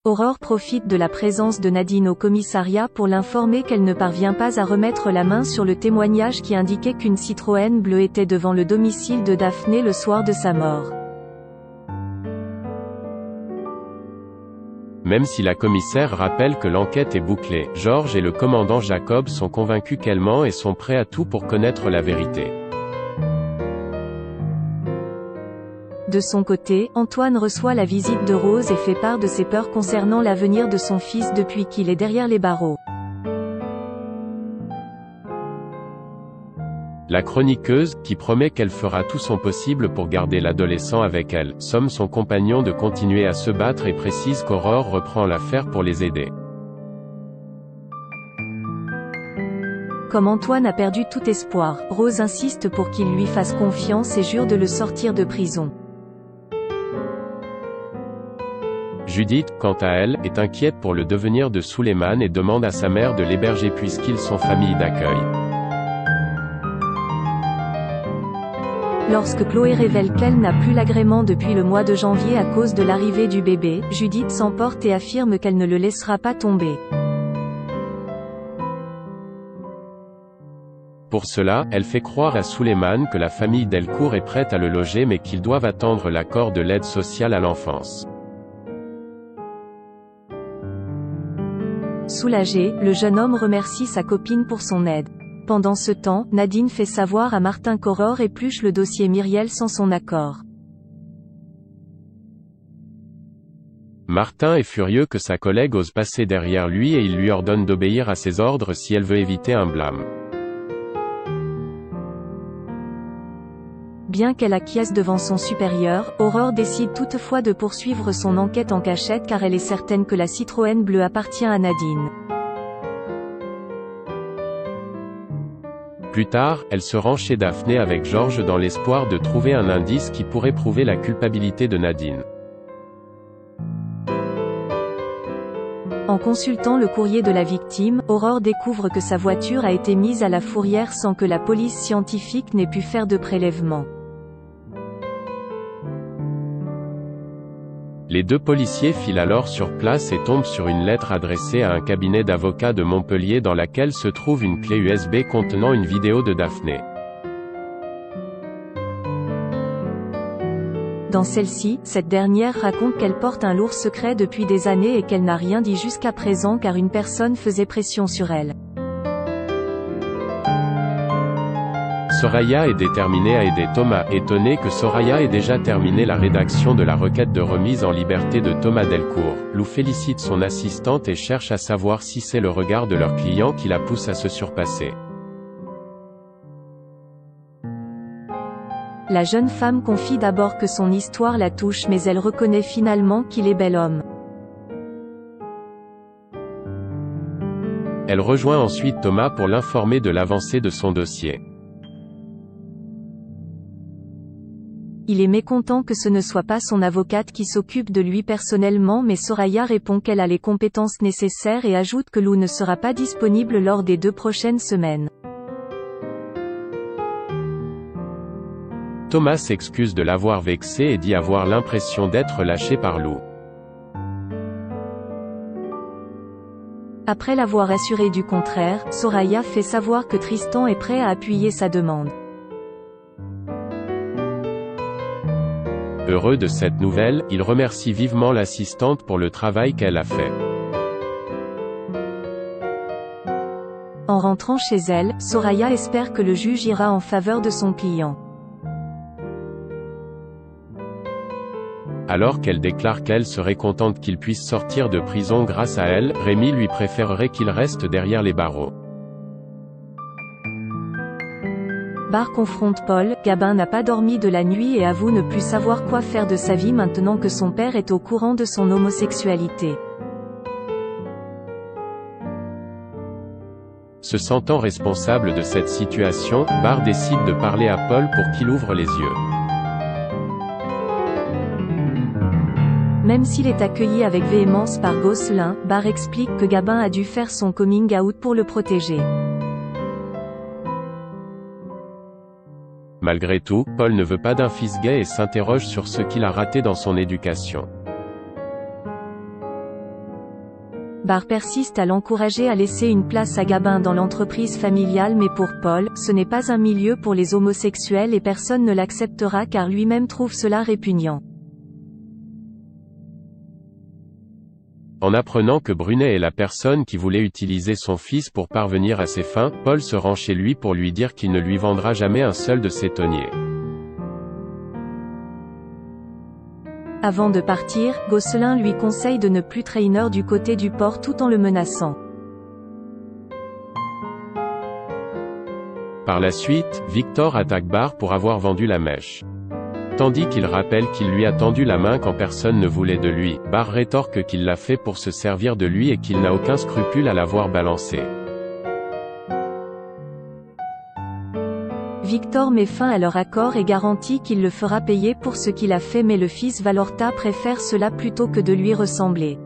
Aurore profite de la présence de Nadine au commissariat pour l'informer qu'elle ne parvient pas à remettre la main sur le témoignage qui indiquait qu'une Citroën bleue était devant le domicile de Daphné le soir de sa mort. Même si la commissaire rappelle que l'enquête est bouclée, Georges et le commandant Jacob sont convaincus qu'elle ment et sont prêts à tout pour connaître la vérité. De son côté, Antoine reçoit la visite de Rose et fait part de ses peurs concernant l'avenir de son fils depuis qu'il est derrière les barreaux. La chroniqueuse, qui promet qu'elle fera tout son possible pour garder l'adolescent avec elle, somme son compagnon de continuer à se battre et précise qu'Aurore reprend l'affaire pour les aider. Comme Antoine a perdu tout espoir, Rose insiste pour qu'il lui fasse confiance et jure de le sortir de prison. Judith, quant à elle, est inquiète pour le devenir de Souleymane et demande à sa mère de l'héberger puisqu'ils sont famille d'accueil. Lorsque Chloé révèle qu'elle n'a plus l'agrément depuis le mois de janvier à cause de l'arrivée du bébé, Judith s'emporte et affirme qu'elle ne le laissera pas tomber. Pour cela, elle fait croire à Souleymane que la famille Delcourt est prête à le loger mais qu'ils doivent attendre l'accord de l'aide sociale à l'enfance. Soulagé, le jeune homme remercie sa copine pour son aide. Pendant ce temps, Nadine fait savoir à Martin qu'Aurore épluche le dossier Myriel sans son accord. Martin est furieux que sa collègue ose passer derrière lui et il lui ordonne d'obéir à ses ordres si elle veut éviter un blâme. Bien qu'elle acquiesce devant son supérieur, Aurore décide toutefois de poursuivre son enquête en cachette car elle est certaine que la Citroën bleue appartient à Nadine. Plus tard, elle se rend chez Daphné avec Georges dans l'espoir de trouver un indice qui pourrait prouver la culpabilité de Nadine. En consultant le courrier de la victime, Aurore découvre que sa voiture a été mise à la fourrière sans que la police scientifique n'ait pu faire de prélèvement. Les deux policiers filent alors sur place et tombent sur une lettre adressée à un cabinet d'avocats de Montpellier dans laquelle se trouve une clé USB contenant une vidéo de Daphné. Dans celle-ci, cette dernière raconte qu'elle porte un lourd secret depuis des années et qu'elle n'a rien dit jusqu'à présent car une personne faisait pression sur elle. Soraya est déterminée à aider Thomas, étonnée que Soraya ait déjà terminé la rédaction de la requête de remise en liberté de Thomas Delcourt. Lou félicite son assistante et cherche à savoir si c'est le regard de leur client qui la pousse à se surpasser. La jeune femme confie d'abord que son histoire la touche mais elle reconnaît finalement qu'il est bel homme. Elle rejoint ensuite Thomas pour l'informer de l'avancée de son dossier. Il est mécontent que ce ne soit pas son avocate qui s'occupe de lui personnellement mais Soraya répond qu'elle a les compétences nécessaires et ajoute que Lou ne sera pas disponible lors des 2 prochaines semaines. Thomas s'excuse de l'avoir vexé et dit avoir l'impression d'être lâché par Lou. Après l'avoir assuré du contraire, Soraya fait savoir que Tristan est prêt à appuyer sa demande. Heureux de cette nouvelle, il remercie vivement l'assistante pour le travail qu'elle a fait. En rentrant chez elle, Soraya espère que le juge ira en faveur de son client. Alors qu'elle déclare qu'elle serait contente qu'il puisse sortir de prison grâce à elle, Rémi lui préférerait qu'il reste derrière les barreaux. Bar confronte Paul, Gabin n'a pas dormi de la nuit et avoue ne plus savoir quoi faire de sa vie maintenant que son père est au courant de son homosexualité. Se sentant responsable de cette situation, Bar décide de parler à Paul pour qu'il ouvre les yeux. Même s'il est accueilli avec véhémence par Gosselin, Bar explique que Gabin a dû faire son coming out pour le protéger. Malgré tout, Paul ne veut pas d'un fils gay et s'interroge sur ce qu'il a raté dans son éducation. Barr persiste à l'encourager à laisser une place à Gabin dans l'entreprise familiale, mais pour Paul, ce n'est pas un milieu pour les homosexuels et personne ne l'acceptera car lui-même trouve cela répugnant. En apprenant que Brunet est la personne qui voulait utiliser son fils pour parvenir à ses fins, Paul se rend chez lui pour lui dire qu'il ne lui vendra jamais un seul de ses tonniers. Avant de partir, Gosselin lui conseille de ne plus traîner du côté du port tout en le menaçant. Par la suite, Victor attaque Barr pour avoir vendu la mèche. Tandis qu'il rappelle qu'il lui a tendu la main quand personne ne voulait de lui, Barr rétorque qu'il l'a fait pour se servir de lui et qu'il n'a aucun scrupule à l'avoir balancé. Victor met fin à leur accord et garantit qu'il le fera payer pour ce qu'il a fait, mais le fils Valorta préfère cela plutôt que de lui ressembler.